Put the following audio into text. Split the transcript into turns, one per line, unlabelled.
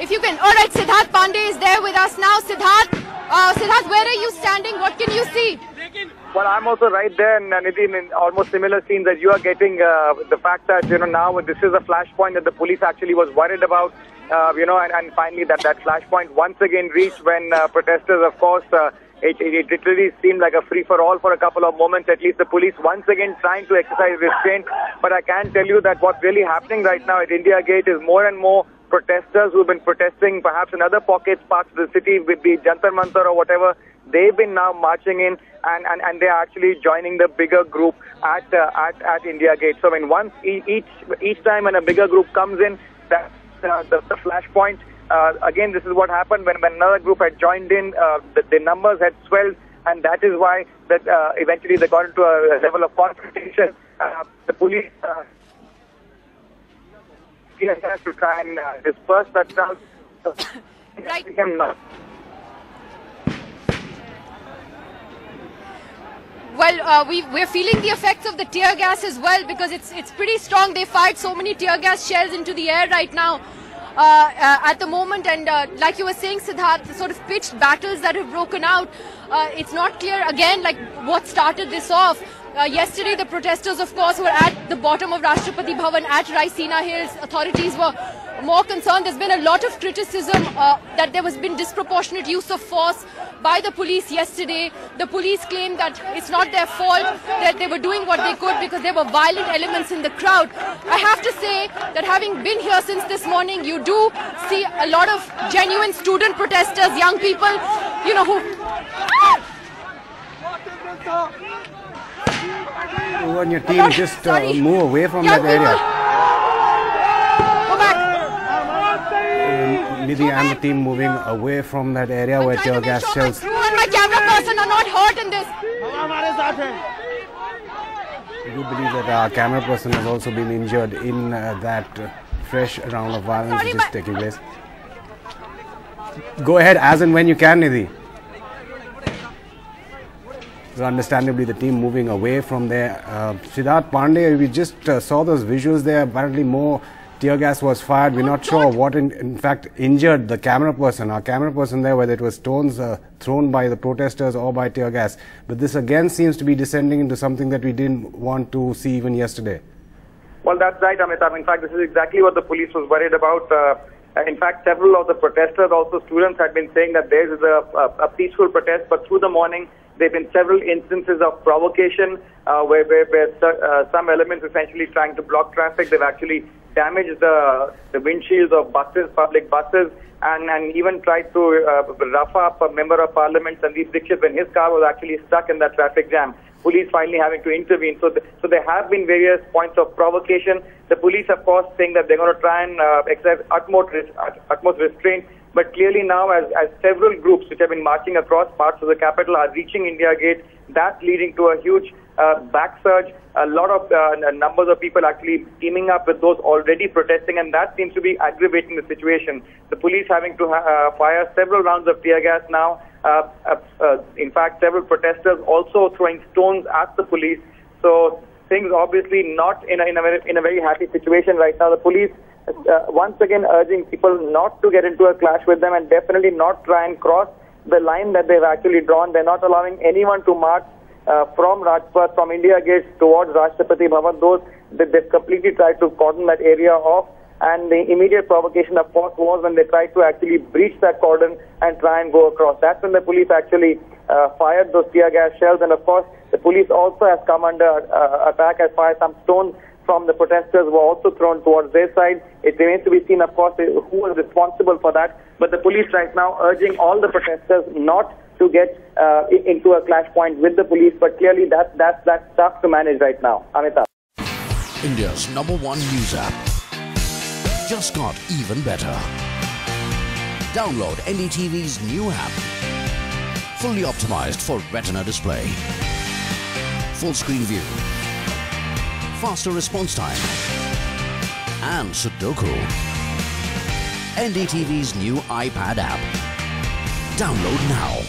If you can. All right, Siddharth Pandey is there with us now. Siddharth, where are you standing? What can you see?
Well, I'm also right there, and Nidhi, in almost similar scenes that you are getting. The fact that, now this is a flashpoint that the police actually was worried about, and finally that flashpoint once again reached when protesters, of course, it literally seemed like a free-for-all for a couple of moments. At least the police once again trying to exercise restraint. But I can tell you that what's really happening right now at India Gate is more and more protesters who've been protesting perhaps in other pockets, parts of the city, with the Jantar Mantar or whatever. They've been now marching in and they're actually joining the bigger group at India Gate. So when once each time when a bigger group comes in, that's the flashpoint. Again, this is what happened when another group had joined in. The numbers had swelled, and that is why that eventually they got into a level of confrontation. The police has to try and disperse that crowd.
Right. Well, we're feeling the effects of the tear gas as well, because it's pretty strong. They fired so many tear gas shells into the air right now at the moment, and like you were saying, Siddharth, the sort of pitched battles that have broken out. It's not clear again like what started this off. Yesterday, the protesters, of course, were at the bottom of Rashtrapati Bhawan at Raisina Hills. Authorities were more concerned. There's been a lot of criticism that there has been disproportionate use of force by the police yesterday. The police claim that it's not their fault, that they were doing what they could because there were violent elements in the crowd. I have to say that having been here since this morning, you do see a lot of genuine student protesters, young people, who...
You and your team just move away from that area.
Go back.
Nidhi and the team moving away from that area where tear gas shells.
My crew and my camera person are not hurt in this.
We do believe that our camera person has also been injured in that fresh round of violence which is taking place. Go ahead as and when you can, Nidhi. So understandably, the team moving away from there. Siddharth Pandey, we just saw those visuals there. Apparently, more tear gas was fired. We're not sure what, in fact, injured the camera person. Our camera person there, whether it was stones thrown by the protesters or by tear gas. But this again seems to be descending into something that we didn't want to see even yesterday.
Well, that's right, Amitabh. In fact, this is exactly what the police was worried about. In fact, several of the protesters, also students, had been saying that there is a peaceful protest, but through the morning, there have been several instances of provocation where some elements essentially trying to block traffic. They've actually damaged the windshields of buses, public buses, and even tried to rough up a member of parliament, Sandeep Dixit, when his car was actually stuck in that traffic jam. Police finally having to intervene. So there have been various points of provocation. The police, of course, saying that they're going to try and exercise utmost restraint. But clearly now, as several groups which have been marching across parts of the capital are reaching India Gate, that's leading to a huge backsurge. A lot of numbers of people actually teaming up with those already protesting, and that seems to be aggravating the situation. The police having to fire several rounds of tear gas now. In fact, several protesters also throwing stones at the police. So things obviously not in a very happy situation right now. The police once again urging people not to get into a clash with them and definitely not try and cross the line that they've actually drawn. They're not allowing anyone to march from Rajpath, from India Gate towards Rashtrapati Bhawan. Those they've completely tried to cordon that area off. And the immediate provocation, of course, was when they tried to actually breach that cordon and try and go across. That's when the police actually fired those tear gas shells. And, of course, the police also has come under attack, has fired some stones from the protesters were also thrown towards their side. It remains to be seen, of course, who was responsible for that. But the police right now urging all the protesters not to get into a clash point with the police. But clearly that's tough to manage right now. Amitabh.
India's #1 news app just got even better. Download NDTV's new app. Fully optimized for Retina display. Full screen view. Faster response time. And Sudoku. NDTV's new iPad app. Download now.